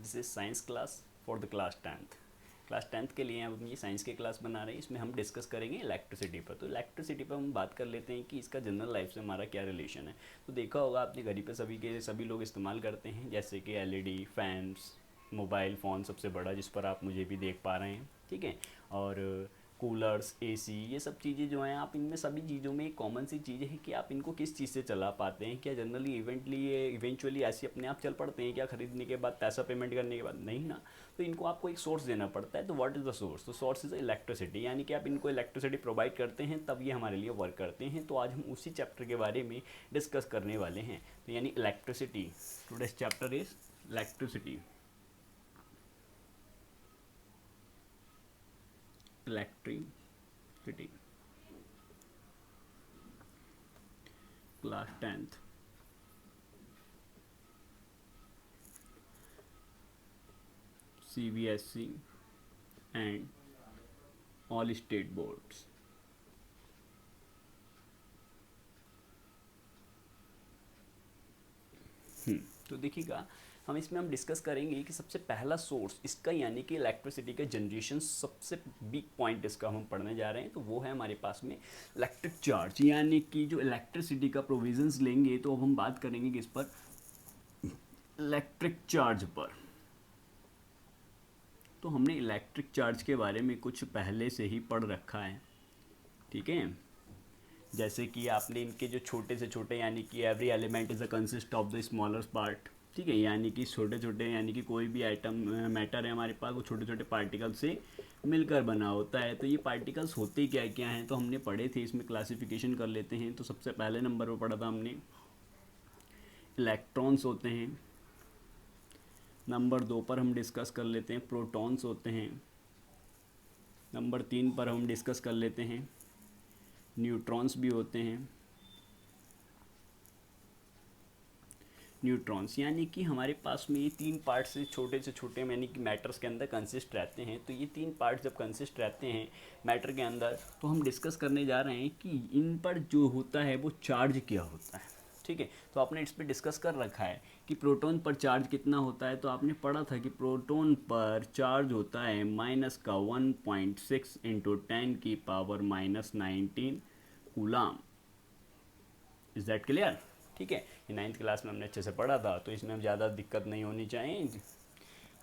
This is science class for the class tenth के लिए हम ये साइंस की क्लास बना रहे हैं। इसमें हम डिस्कस करेंगे इलेक्ट्रिसिटी पर। तो इलेक्ट्रिसिटी पर हम बात कर लेते हैं कि इसका जनरल लाइफ से हमारा क्या रिलेशन है। तो देखा होगा आपने घर पे सभी लोग इस्तेमाल करते हैं, जैसे कि एलईडी, फैंस, मोबाइल फ़ोन सबसे बड़ा जिस पर आप मुझे भी देख पा रहे हैं, ठीक है। और कूलर्स, एसी, ये सब चीज़ें जो हैं, आप इनमें सभी चीज़ों में एक कॉमन सी चीज़ है कि आप इनको किस चीज़ से चला पाते हैं। क्या जनरली इवेंचुअली ऐसे अपने आप चल पड़ते हैं क्या, खरीदने के बाद, पैसा पेमेंट करने के बाद? नहीं ना। तो इनको आपको एक सोर्स देना पड़ता है। तो व्हाट इज़ द सोर्स? तो सोर्स इज़ इलेक्ट्रिसिटी, यानी कि आप इनको इलेक्ट्रिसिटी प्रोवाइड करते हैं तब ये हमारे लिए वर्क करते हैं। तो आज हम उसी चैप्टर के बारे में डिस्कस करने वाले हैं। तो यानी electricity, today's chapter is electricity. Electricity, class tenth, CBSE and all state boards. तो देखिएगा, हम डिस्कस करेंगे कि सबसे पहला सोर्स इसका, यानी कि इलेक्ट्रिसिटी का जनरेशन, सबसे बिग पॉइंट इसका हम पढ़ने जा रहे हैं। तो वो है हमारे पास में इलेक्ट्रिक चार्ज, यानी कि जो इलेक्ट्रिसिटी का प्रोविजंस लेंगे। तो अब हम बात करेंगे किस पर? इलेक्ट्रिक चार्ज पर। तो हमने इलेक्ट्रिक चार्ज के बारे में कुछ पहले से ही पढ़ रखा है, ठीक है। जैसे कि आपने इनके जो छोटे से छोटे, यानी कि every element is a consist of the smaller part, ठीक है। यानी कि छोटे छोटे, यानी कि कोई भी आइटम मैटर है हमारे पास, वो छोटे छोटे पार्टिकल से मिलकर बना होता है। तो ये पार्टिकल्स होते क्या क्या हैं, तो हमने पढ़े थे। इसमें क्लासिफिकेशन कर लेते हैं। तो सबसे पहले नंबर पर पढ़ा था हमने इलेक्ट्रॉन्स होते हैं। नंबर 2 पर हम डिस्कस कर लेते हैं प्रोटॉन्स होते हैं। नंबर 3 पर हम डिस्कस कर लेते हैं न्यूट्रॉन्स भी होते हैं। न्यूट्रॉन्स, यानी कि हमारे पास में ये 3 पार्ट से छोटे यानी कि मैटर्स के अंदर कंसिस्ट रहते हैं। तो ये 3 पार्ट जब कंसिस्ट रहते हैं मैटर के अंदर, तो हम डिस्कस करने जा रहे हैं कि इन पर जो होता है वो चार्ज क्या होता है, ठीक है। तो आपने इस पर डिस्कस कर रखा है कि प्रोटॉन पर चार्ज कितना होता है। तो आपने पढ़ा था कि प्रोटॉन पर चार्ज होता है माइनस का 1.6 into 10⁻⁻19 coulomb. Is that clear? ठीक है, ये 9th क्लास में हमने अच्छे से पढ़ा था, तो इसमें हम ज़्यादा दिक्कत नहीं होनी चाहिए।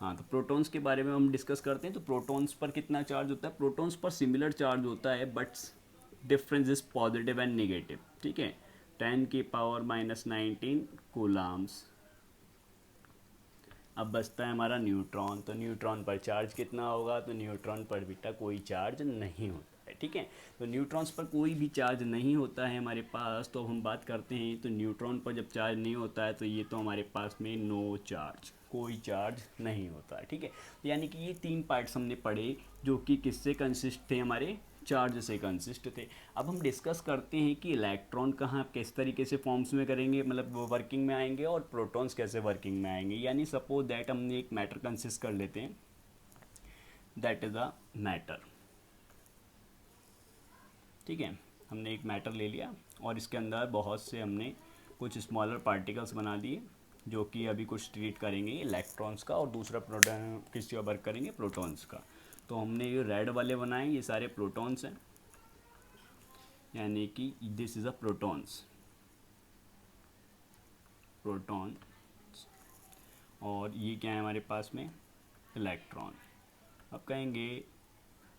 हाँ, तो प्रोटॉन्स के बारे में हम डिस्कस करते हैं। तो प्रोटॉन्स पर कितना चार्ज होता है? प्रोटॉन्स पर सिमिलर चार्ज होता है, but difference is positive and negative, ठीक है। 10⁻⁻19 कूलाम्स। अब बचता है हमारा न्यूट्रॉन। तो न्यूट्रॉन पर चार्ज कितना होगा? तो न्यूट्रॉन पर बेटा कोई चार्ज नहीं होता है, ठीक है। तो न्यूट्रॉन्स पर कोई भी चार्ज नहीं होता है हमारे पास। तो हम बात करते हैं, तो न्यूट्रॉन पर जब चार्ज नहीं होता है तो ये तो हमारे पास में नो चार्ज, कोई चार्ज नहीं होता है, ठीक है। यानी कि ये 3 पार्ट्स हमने पढ़े जो कि किससे कंसिस्ट थे? हमारे चार्ज से कंसिस्ट थे। अब हम डिस्कस करते हैं कि इलेक्ट्रॉन कहाँ किस तरीके से फॉर्म्स में करेंगे, मतलब वो वर्किंग में आएंगे, और प्रोटॉन्स कैसे वर्किंग में आएंगे। यानी सपोज दैट हमने एक मैटर कंसिस्ट कर लेते हैं, दैट इज़ अ मैटर, ठीक है। हमने एक मैटर ले लिया और इसके अंदर बहुत से हमने कुछ स्मॉलर पार्टिकल्स बना दिए, जो कि अभी कुछ ट्रीट करेंगे इलेक्ट्रॉन्स का, और दूसरा किसी का वर्क करेंगे प्रोटॉन्स का। तो हमने ये रेड वाले बनाए, ये सारे प्रोटॉन्स हैं, यानी कि this is a protons, proton. और ये क्या है हमारे पास में? इलेक्ट्रॉन। अब कहेंगे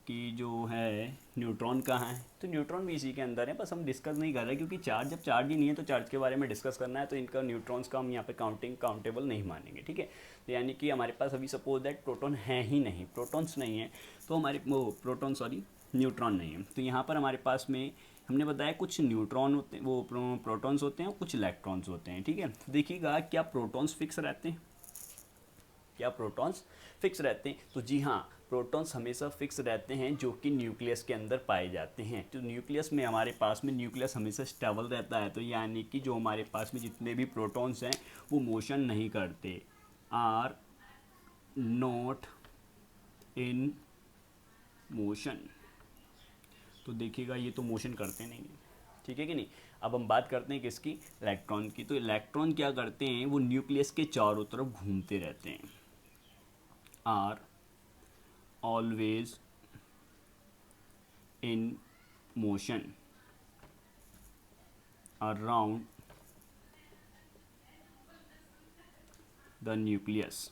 कि जो है न्यूट्रॉन कहाँ है? तो न्यूट्रॉन भी इसी के अंदर है, बस हम डिस्कस नहीं कर रहे क्योंकि जब चार्ज ही नहीं है तो चार्ज के बारे में डिस्कस करना है। तो इनका न्यूट्रॉन्स का हम यहाँ पे काउंटेबल नहीं मानेंगे, ठीक है। तो यानी कि हमारे पास अभी सपोज दैट प्रोटॉन है ही नहीं, प्रोटॉन्स नहीं है, तो हमारे वो प्रोटॉन, सॉरी, न्यूट्रॉन नहीं है। तो यहाँ पर हमारे पास में हमने बताया कुछ न्यूट्रॉन होते हैं, वो प्रोटॉन्स होते हैं, और कुछ इलेक्ट्रॉन्स होते हैं, ठीक है। तो देखिएगा, क्या प्रोटॉन्स फिक्स रहते हैं? क्या प्रोटॉन्स फिक्स रहते हैं? तो जी हाँ, प्रोटॉन्स हमेशा फिक्स रहते हैं, जो कि न्यूक्लियस के अंदर पाए जाते हैं। तो न्यूक्लियस में हमारे पास में न्यूक्लियस हमेशा स्टेबल रहता है। तो यानी कि जो हमारे पास में जितने भी प्रोटॉन्स हैं वो मोशन नहीं करते, आर नॉट इन मोशन। तो देखिएगा, ये तो मोशन करते नहीं हैं, ठीक है कि नहीं। अब हम बात करते हैं किसकी? इलेक्ट्रॉन की। तो इलेक्ट्रॉन क्या करते हैं? वो न्यूक्लियस के चारों तरफ घूमते रहते हैं, are always in motion around the nucleus.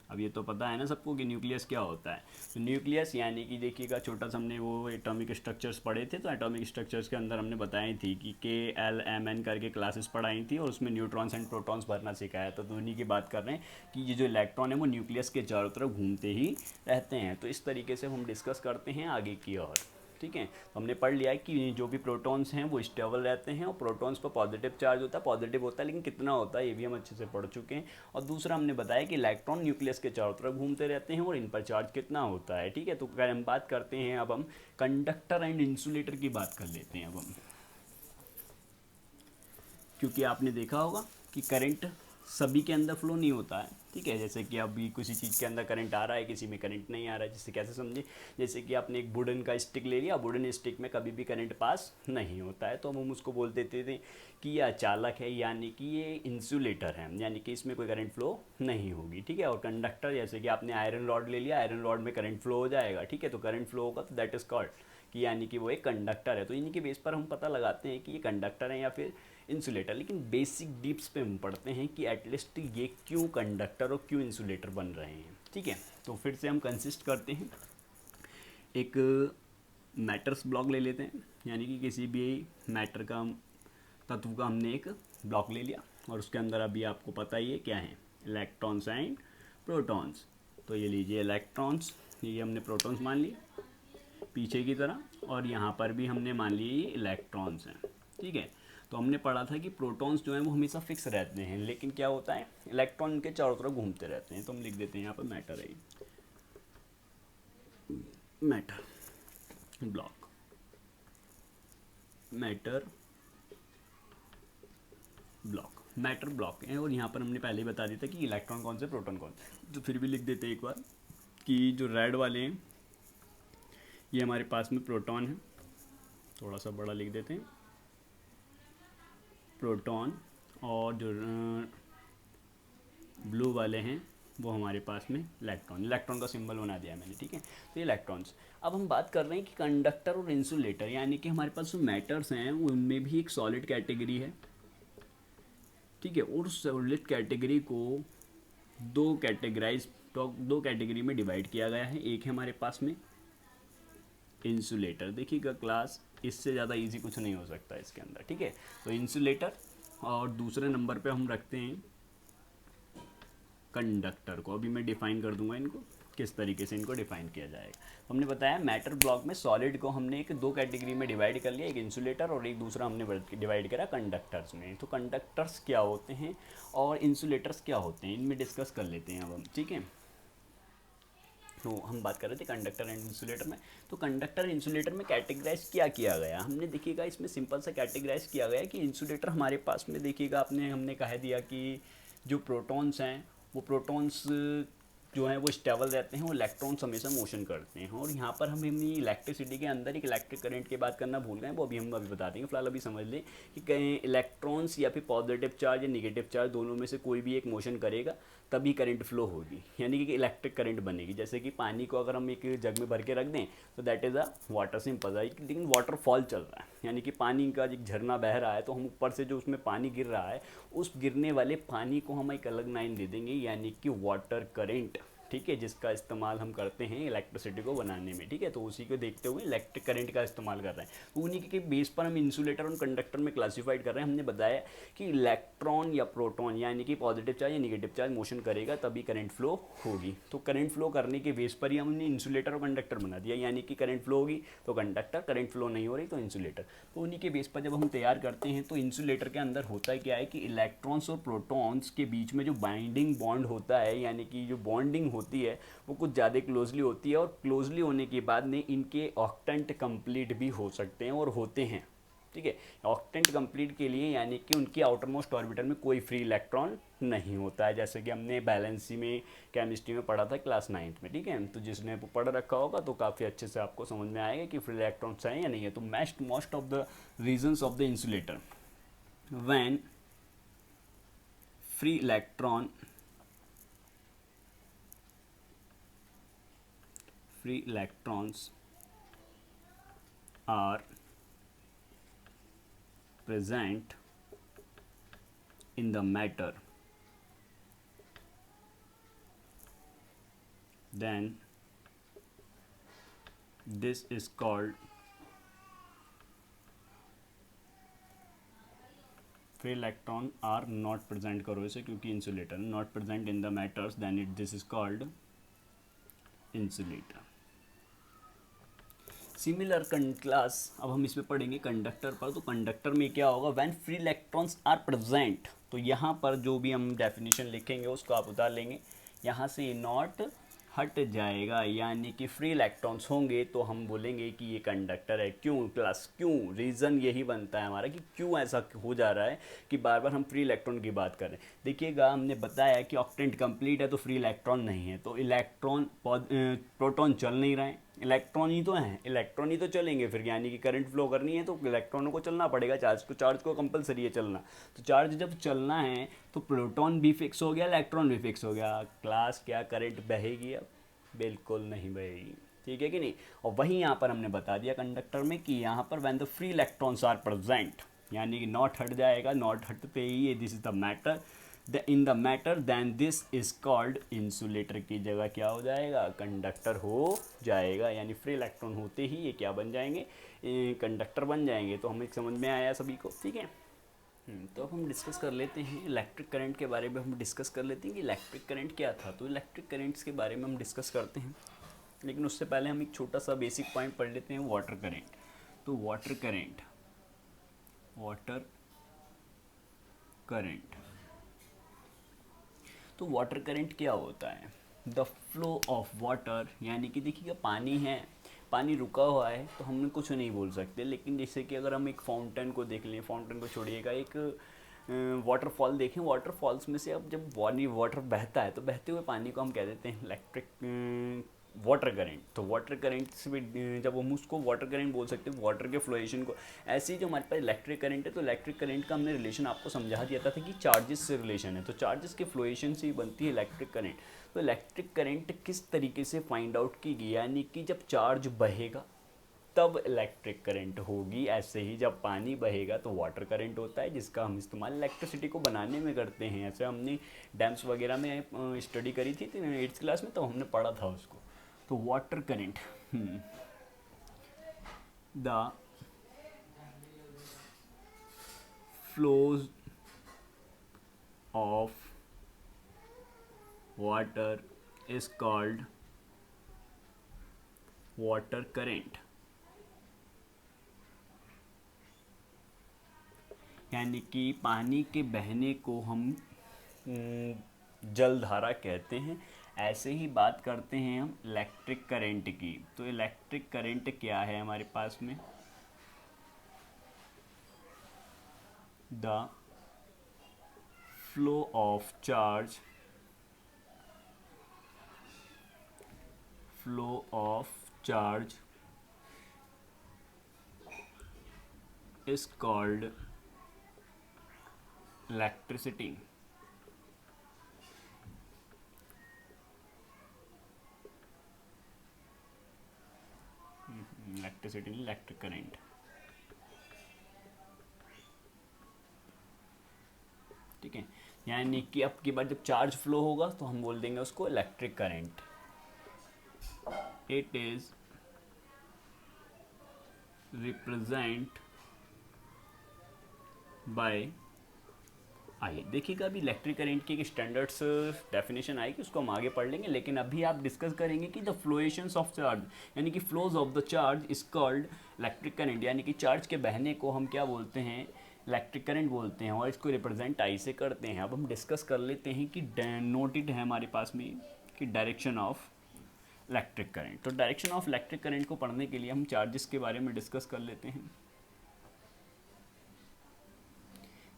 अब ये तो पता है ना सबको कि न्यूक्लियस क्या होता है। तो न्यूक्लियस यानी कि देखिएगा, छोटा सा हमने वो एटॉमिक स्ट्रक्चर्स पढ़े थे, तो एटॉमिक स्ट्रक्चर्स के अंदर हमने बताई थी कि KLMN करके क्लासेस पढ़ाई थी और उसमें न्यूट्रॉन्स एंड प्रोटॉन्स भरना सिखाया था। तो उन्हीं की बात कर रहे हैं कि ये जो इलेक्ट्रॉन है वो न्यूक्लियस के चारों तरफ घूमते ही रहते हैं। तो इस तरीके से हम डिस्कस करते हैं आगे की ओर। ठीक है, तो हमने पढ़ लिया है कि जो भी प्रोटॉन्स हैं वो स्टेबल रहते हैं और प्रोटॉन्स पर पॉजिटिव चार्ज होता है, पॉजिटिव होता है, लेकिन कितना होता है ये भी हम अच्छे से पढ़ चुके हैं। और दूसरा हमने बताया कि इलेक्ट्रॉन न्यूक्लियस के चारों तरफ घूमते रहते हैं और इन पर चार्ज कितना होता है। ठीक है, तो हम बात करते हैं, अब हम कंडक्टर एंड इंसुलेटर की बात कर लेते हैं अब हम। क्योंकि आपने देखा होगा कि करंट सभी के अंदर फ्लो नहीं होता है। ठीक है, जैसे कि अभी किसी चीज़ के अंदर करंट आ रहा है, किसी में करंट नहीं आ रहा है। जिससे कैसे समझे, जैसे कि आपने एक वुडन का स्टिक ले लिया, वुडन स्टिक में कभी भी करंट पास नहीं होता है, तो हम उसको बोल देते थे कि ये अचालक है, यानी कि ये इंसुलेटर है, यानी कि इसमें कोई करंट फ्लो नहीं होगी। ठीक है, और कंडक्टर, जैसे कि आपने आयरन रॉड ले लिया, आयरन रॉड में करंट फ्लो हो जाएगा। ठीक है, तो करंट फ्लो होगा तो दैट इज कॉल्ड कि यानी कि वो एक कंडक्टर है। तो इन्हीं के बेस पर हम पता लगाते हैं कि ये कंडक्टर है या फिर इंसुलेटर। लेकिन बेसिक डीप्स पे हम पढ़ते हैं कि एटलीस्ट ये क्यों कंडक्टर और क्यों इंसुलेटर बन रहे हैं। ठीक है, तो फिर से हम कंसिस्ट करते हैं, एक मैटर्स ब्लॉक ले लेते हैं, यानी कि किसी भी मैटर का तत्व का हमने एक ब्लॉक ले लिया और उसके अंदर अभी आपको पता ही है क्या है, इलेक्ट्रॉन्स एंड प्रोटॉन्स। तो ये लीजिए इलेक्ट्रॉन्स, ये हमने प्रोटॉन्स मान लिए पीछे की तरह, और यहाँ पर भी हमने मान लिए ये इलेक्ट्रॉन्स हैं। ठीक है, तो हमने पढ़ा था कि प्रोटॉन्स जो हैं वो हमेशा फिक्स रहते हैं, लेकिन क्या होता है इलेक्ट्रॉन के चारों तरफ घूमते रहते हैं। तो हम लिख देते हैं यहाँ पर मैटर है, matter block, matter block, matter block है। और यहाँ पर हमने पहले ही बता दिया था कि इलेक्ट्रॉन कौन से, प्रोटॉन कौन से। तो फिर भी लिख देते हैं एक बार कि जो रेड वाले हैं ये हमारे पास में प्रोटॉन है, थोड़ा सा बड़ा लिख देते हैं, प्रोटॉन। और जो ब्लू वाले हैं वो हमारे पास में इलेक्ट्रॉन, इलेक्ट्रॉन का सिंबल बना दिया मैंने। ठीक है, तो ये इलेक्ट्रॉन्स। अब हम बात कर रहे हैं कि कंडक्टर और इंसुलेटर, यानी कि हमारे पास जो मैटर्स हैं उनमें भी एक सॉलिड कैटेगरी है। ठीक है, और सॉलिड कैटेगरी को दो कैटेगरी में डिवाइड किया गया है। एक है हमारे पास में इंसुलेटर, देखिएगा क्लास, इससे ज़्यादा इजी कुछ नहीं हो सकता इसके अंदर। ठीक है, तो इंसुलेटर, और दूसरे नंबर पे हम रखते हैं कंडक्टर को। अभी मैं डिफाइन कर दूंगा इनको, किस तरीके से इनको डिफाइन किया जाएगा। तो हमने बताया मैटर ब्लॉक में सॉलिड को हमने एक दो कैटेगरी में डिवाइड कर लिया, एक इंसुलेटर और एक दूसरा हमने डिवाइड करा कंडक्टर्स में। तो कंडक्टर्स क्या होते हैं और इंसुलेटर्स क्या होते हैं, इनमें डिस्कस कर लेते हैं अब हम। ठीक है, तो हम बात कर रहे थे कंडक्टर एंड इंसुलेटर में। तो कंडक्टर इंसुलेटर में कैटेगराइज क्या किया गया, हमने देखिएगा इसमें सिंपल सा कैटेगराइज किया गया कि इंसुलेटर हमारे पास में देखिएगा हमने कह दिया कि जो प्रोटॉन्स हैं वो प्रोटॉन्स जो हैं वो स्टेबल रहते हैं, वो इलेक्ट्रॉन्स हमेशा मोशन करते हैं। और यहाँ पर हम अपनी इलेक्ट्रिसिटी के अंदर एक इलेक्ट्रिक करंट की बात करना भूल गए, वो अभी हम बता देंगे। फिलहाल अभी समझ लें कि कहीं इलेक्ट्रॉन्स या फिर पॉजिटिव चार्ज या निगेटिव चार्ज दोनों में से कोई भी एक मोशन करेगा तभी करंट फ्लो होगी, यानी कि इलेक्ट्रिक करंट बनेगी। जैसे कि पानी को अगर हम एक जग में भर के रख दें तो that is a water, simple है। लेकिन वाटरफॉल चल रहा है, यानी कि पानी का एक झरना बह रहा है, तो हम ऊपर से जो उसमें पानी गिर रहा है उस गिरने वाले पानी को हम एक अलग नाम दे देंगे, यानी कि वाटर करंट। ठीक है, जिसका इस्तेमाल हम करते हैं इलेक्ट्रिसिटी को बनाने में। ठीक है, तो उसी को देखते हुए इलेक्ट्रिक करंट का इस्तेमाल कर रहे हैं। तो उन्हीं के बेस पर हम इंसुलेटर और कंडक्टर में क्लासीफाइड कर रहे हैं। हमने बताया कि इलेक्ट्रॉन या प्रोटॉन यानी कि पॉजिटिव चार्ज या निगेटिव चार्ज मोशन करेगा तभी करंट फ्लो होगी। तो करंट फ्लो करने के बेस पर ही हमने इंसुलेटर और कंडक्टर बना दिया, यानी कि करंट फ्लो होगी तो कंडक्टर, करंट फ्लो नहीं हो रही तो इंसुलेटर। तो उन्हीं के बेस पर जब हम तैयार करते हैं तो इंसुलेटर के अंदर होता है क्या है कि इलेक्ट्रॉन्स और प्रोटॉन्स के बीच में जो बाइंडिंग बॉन्ड होता है, यानी कि जो बॉन्डिंग होती है वो कुछ ज़्यादा क्लोजली होती है, और क्लोजली होने के बाद में इनके ऑक्टेंट कंप्लीट भी हो सकते हैं और होते हैं। ठीक है, ऑक्टेंट कंप्लीट के लिए यानी कि उनके आउटर मोस्ट ऑर्बिटल में कोई फ्री इलेक्ट्रॉन नहीं होता है, जैसे कि हमने बैलेंसी में केमिस्ट्री में पढ़ा था क्लास 9th में। ठीक है, तो जिसने पढ़ रखा होगा तो काफ़ी अच्छे से आपको समझ में आएगा कि फ्री इलेक्ट्रॉन्स हैं या नहीं है। तो most of the reasons of the insulator when free electron free electrons are present in the matter, then this is called free electron are not present, करो इसे क्योंकि insulator not present in the matters, then this is called insulator. Similar class अब हम इसमें पढ़ेंगे conductor पर. तो conductor में क्या होगा, when free electrons are present. तो यहाँ पर जो भी हम डेफिनेशन लिखेंगे उसको आप उतार लेंगे, यहाँ से नॉट हट जाएगा, यानी कि फ्री इलेक्ट्रॉन्स होंगे तो हम बोलेंगे कि ये कंडक्टर है. क्यों क्लास, क्यों, रीज़न यही बनता है हमारा कि क्यों ऐसा हो जा रहा है कि बार बार हम फ्री इलेक्ट्रॉन की बात करें. देखिएगा हमने बताया कि ऑक्टेंट कंप्लीट है तो फ्री इलेक्ट्रॉन नहीं है, तो इलेक्ट्रॉन प्रोटॉन चल नहीं रहे हैं, इलेक्ट्रॉन ही तो हैं, इलेक्ट्रॉन ही तो चलेंगे फिर, यानी कि करंट फ्लो करनी है तो इलेक्ट्रॉनों को चलना पड़ेगा, चार्ज को कंपलसरी है चलना. तो चार्ज जब चलना है तो प्रोटॉन भी फिक्स हो गया, इलेक्ट्रॉन भी फिक्स हो गया. क्लास क्या करंट बहेगी अब, बिल्कुल नहीं बहेगी. ठीक है कि नहीं. और वहीं यहाँ पर हमने बता दिया कंडक्टर में कि यहाँ पर when the free electrons are present, यानी कि नॉट हट जाएगा, नॉट हटते ही this is the matter, in the matter, then this is called insulator की जगह क्या हो जाएगा, कंडक्टर हो जाएगा. यानी फ्री इलेक्ट्रॉन होते ही ये क्या बन जाएंगे, कंडक्टर बन जाएंगे. तो हमें समझ में आया सभी को. ठीक है. तो अब हम डिस्कस कर लेते हैं इलेक्ट्रिक करंट के बारे में. हम डिस्कस कर लेते हैं कि इलेक्ट्रिक करंट क्या था. तो इलेक्ट्रिक करंट्स के बारे में हम डिस्कस करते हैं, लेकिन उससे पहले हम एक छोटा सा बेसिक पॉइंट पढ़ लेते हैं, वाटर करंट. तो वाटर करंट तो वाटर करंट क्या होता है, द फ्लो ऑफ वाटर. यानी कि देखिएगा पानी है, पानी रुका हुआ है तो हम कुछ नहीं बोल सकते, लेकिन जैसे कि अगर हम एक फाउंटेन को देख लें, फाउंटेन को छोड़िएगा, एक वाटरफॉल देखें, वाटरफॉल्स में से अब जब वाटर बहता है तो बहते हुए पानी को हम कह देते हैं इलेक्ट्रिक वाटर करंट. तो वाटर करंट से भी जब हम उसको वाटर करंट बोल सकते हैं, वाटर के फ्लोएशन को. ऐसे ही जो हमारे पास इलेक्ट्रिक करंट है, तो इलेक्ट्रिक करंट का हमने रिलेशन आपको समझा दिया था कि चार्जेस से रिलेशन है, तो चार्जेस के फ्लोएशन से ही बनती है इलेक्ट्रिक करंट. तो इलेक्ट्रिक करंट किस तरीके से फाइंड आउट की गई, यानी कि जब चार्ज बहेगा तब इलेक्ट्रिक करंट होगी. ऐसे ही जब पानी बहेगा तो वाटर करंट होता है, जिसका हम इस्तेमाल इलेक्ट्रिसिटी को बनाने में करते हैं. ऐसे हमने डैम्स वगैरह में स्टडी करी थी 8th क्लास में, तो हमने पढ़ा था उसको. तो water current, the flows of water is called water current. यानी कि पानी के बहने को हम जलधारा कहते हैं. ऐसे ही बात करते हैं हम इलेक्ट्रिक करंट की. तो इलेक्ट्रिक करंट क्या है हमारे पास में, the flow of charge is called electricity. Electricity नहीं, इलेक्ट्रिक करंट. ठीक है. यानी कि अब की बार जब चार्ज फ्लो होगा तो हम बोल देंगे उसको electric current. It is represent by, आइए देखिएगा अभी इलेक्ट्रिक करंट की एक स्टैंडर्ड्स डेफिनेशन आएगी, उसको हम आगे पढ़ लेंगे. लेकिन अभी आप डिस्कस करेंगे कि द फ्लोएशंस ऑफ चार्ज, यानी कि flows of the charge is called electric current. यानी कि चार्ज के बहने को हम क्या बोलते हैं, इलेक्ट्रिक करंट बोलते हैं, और इसको रिप्रेजेंट आई से करते हैं. अब हम डिस्कस कर लेते हैं कि नोटेड है हमारे पास में कि डायरेक्शन ऑफ इलेक्ट्रिक करंट. तो डायरेक्शन ऑफ इलेक्ट्रिक करंट को पढ़ने के लिए हम चार्जेस के बारे में डिस्कस कर लेते हैं.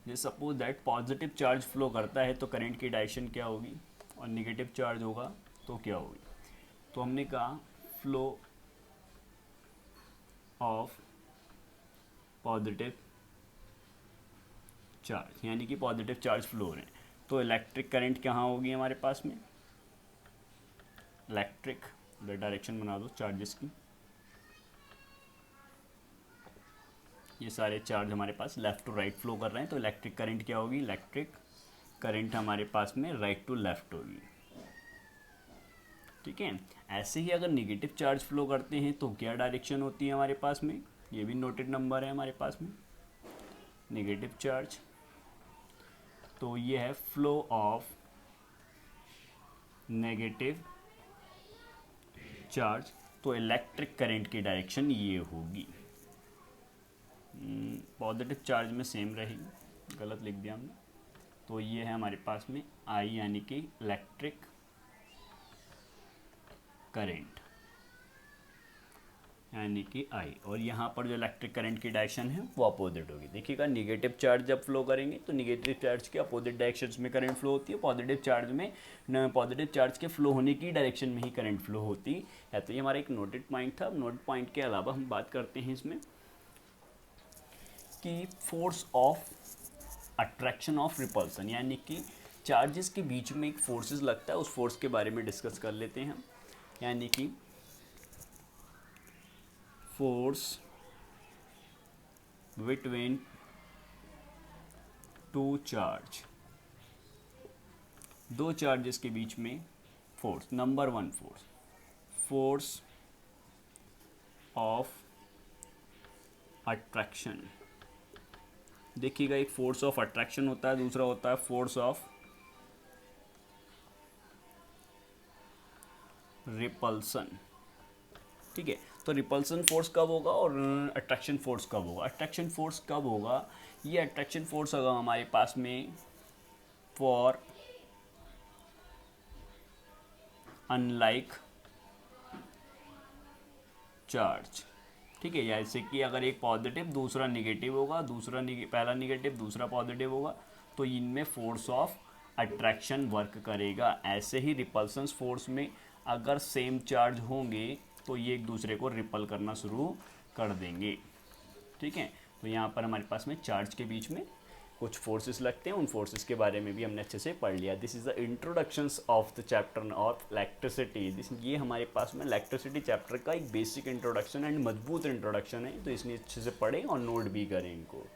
जैसे suppose that positive charge flow करता है तो करंट की डायरेक्शन क्या होगी, और नेगेटिव चार्ज होगा तो क्या होगी. तो हमने कहा फ्लो ऑफ पॉजिटिव चार्ज, यानी कि पॉजिटिव चार्ज फ्लो हो रहे हैं, तो इलेक्ट्रिक करंट कहाँ होगी हमारे पास में, इलेक्ट्रिक डायरेक्शन बना दो चार्जेस की। ये सारे चार्ज हमारे पास लेफ़्ट टू राइट फ्लो कर रहे हैं, तो इलेक्ट्रिक करंट क्या होगी, इलेक्ट्रिक करंट हमारे पास में राइट टू लेफ़्ट होगी। ठीक है, ऐसे ही अगर निगेटिव चार्ज फ्लो करते हैं तो क्या डायरेक्शन होती है हमारे पास में, ये भी नोटेड नंबर है हमारे पास में, निगेटिव चार्ज। तो ये है फ्लो ऑफ नेगेटिव चार्ज, तो इलेक्ट्रिक करंट की डायरेक्शन ये होगी। पॉजिटिव चार्ज में सेम रहेगी, गलत लिख दिया हमने। तो ये है हमारे पास में आई यानी कि इलेक्ट्रिक करंट यानी कि आई, और यहाँ पर जो इलेक्ट्रिक करंट की डायरेक्शन है वो अपोजिट होगी। देखिएगा, निगेटिव चार्ज जब फ्लो करेंगे तो निगेटिव चार्ज के अपोजिट डायरेक्शंस में करंट फ्लो होती है, पॉजिटिव चार्ज में पॉजिटिव चार्ज के फ्लो होने की डायरेक्शन में ही करंट फ्लो होती है। तो ये हमारा एक नोटेड पॉइंट था। नोटेड पॉइंट के अलावा हम बात करते हैं इसमें कि force of attraction of repulsion, यानी कि चार्जेस के बीच में एक फोर्सेस लगता है, उस फोर्स के बारे में डिस्कस कर लेते हैं हम। यानी कि फोर्स बिटवीन टू चार्ज, दो चार्जेस के बीच में force. Number one force, force of attraction. देखिएगा, एक फोर्स ऑफ अट्रैक्शन होता है, दूसरा होता है फोर्स ऑफ रिपल्सन। ठीक है, तो रिपल्सन फोर्स कब होगा और अट्रैक्शन फोर्स कब होगा। अट्रैक्शन फोर्स कब होगा, ये अट्रैक्शन फोर्स होगा हमारे पास में फॉर अनलाइक चार्ज। ठीक है, जैसे कि अगर एक पॉजिटिव दूसरा निगेटिव होगा, पहला निगेटिव दूसरा पॉजिटिव होगा, तो इनमें फोर्स ऑफ अट्रैक्शन वर्क करेगा। ऐसे ही रिपल्सन फोर्स में अगर सेम चार्ज होंगे तो ये एक दूसरे को रिपल करना शुरू कर देंगे। ठीक है, तो यहाँ पर हमारे पास में चार्ज के बीच में कुछ फोर्सेस लगते हैं, उन फोर्सेस के बारे में भी हमने अच्छे से पढ़ लिया। This is the introductions of the chapter of electricity. ये हमारे पास में इलेक्ट्रिसिटी चैप्टर का एक बेसिक इंट्रोडक्शन एंड मजबूत इंट्रोडक्शन है, तो इसलिए अच्छे से पढ़ें और नोट भी करें इनको।